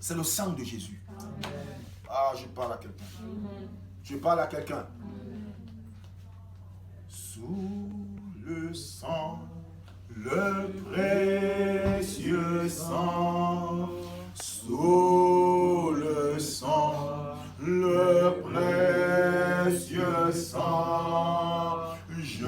c'est le sang de Jésus. Amen. Ah, je parle à quelqu'un. Je parle à quelqu'un. Sous le sang, le précieux sang, sous le sang, le précieux sang, je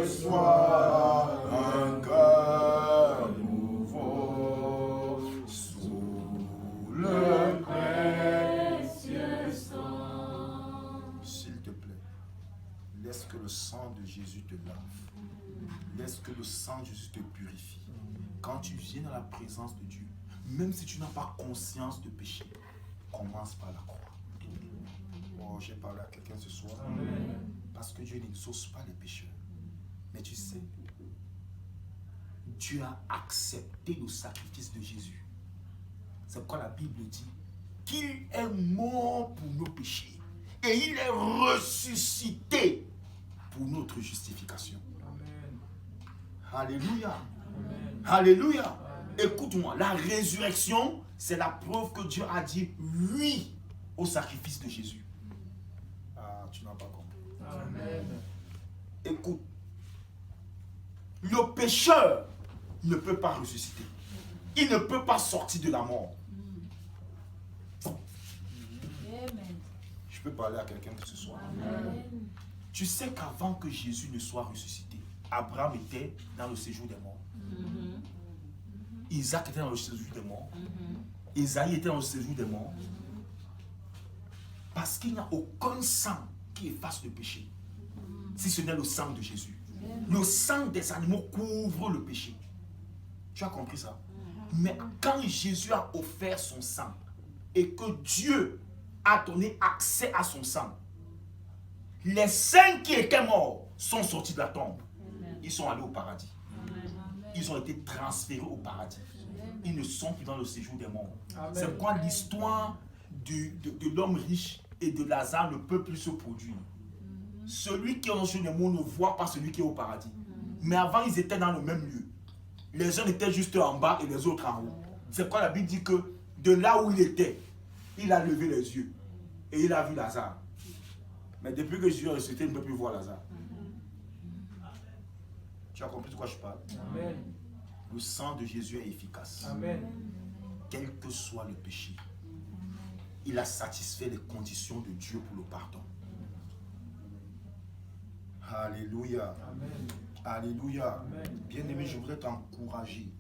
reçois un cœur nouveau, sous le précieux sang. S'il te plaît, laisse que le sang de Jésus te lave. Laisse que le sang de Jésus te purifie. Quand tu viens dans la présence de Dieu, même si tu n'as pas conscience de péché, commence par la croix. Oh, j'ai parlé à quelqu'un ce soir. Amen. Parce que Dieu n'exauce pas les pécheurs. Mais tu sais, Dieu a accepté le sacrifice de Jésus. C'est pourquoi la Bible dit qu'il est mort pour nos péchés et il est ressuscité pour notre justification. Amen. Alléluia. Amen. Alléluia. Écoute-moi, la résurrection, c'est la preuve que Dieu a dit oui au sacrifice de Jésus. Ah, tu n'as pas compris. Amen. Écoute, le pécheur ne peut pas ressusciter. Il ne peut pas sortir de la mort. Amen. Je peux parler à quelqu'un ce soir. Amen. Tu sais qu'avant que Jésus ne soit ressuscité, Abraham était dans le séjour des morts. Isaac était dans le séjour des morts. Isaïe était dans le séjour des morts. Parce qu'il n'y a aucun sang qui efface le péché. Si ce n'est le sang de Jésus. Le sang des animaux couvre le péché. Tu as compris ça? Mais quand Jésus a offert son sang et que Dieu a donné accès à son sang, les saints qui étaient morts sont sortis de la tombe. Ils sont allés au paradis. Ils ont été transférés au paradis. Ils ne sont plus dans le séjour des morts. C'est pourquoi l'histoire de l'homme riche et de Lazare ne peut plus se produire. Celui qui est dans le séjour des morts ne voit pas celui qui est au paradis. Mais avant, ils étaient dans le même lieu. Les uns étaient juste en bas et les autres en haut. C'est pourquoi la Bible dit que de là où il était, il a levé les yeux et il a vu Lazare. Mais depuis que Jésus est ressuscité, il ne peut plus voir Lazare. Tu as compris de quoi je parle? Amen. Le sang de Jésus est efficace. Amen. Quel que soit le péché, il a satisfait les conditions de Dieu pour le pardon. Alléluia. Amen. Alléluia. Bien-aimé, je voudrais t'encourager.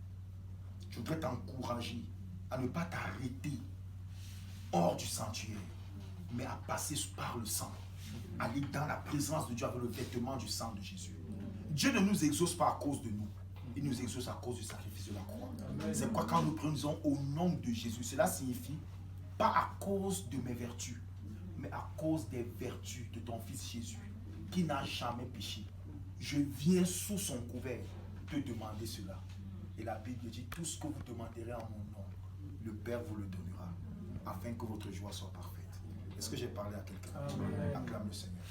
Je voudrais t'encourager à ne pas t'arrêter hors du sanctuaire, mais à passer par le sang. Aller dans la présence de Dieu avec le vêtement du sang de Jésus. Dieu ne nous exauce pas à cause de nous. Il nous exauce à cause du sacrifice de la croix. C'est pourquoi quand nous prenons au nom de Jésus, cela signifie pas à cause de mes vertus, mais à cause des vertus de ton fils Jésus, qui n'a jamais péché. Je viens sous son couvert te demander cela. Et la Bible dit, tout ce que vous demanderez en mon nom, le Père vous le donnera, afin que votre joie soit parfaite. Est-ce que j'ai parlé à quelqu'un? Acclame le Seigneur.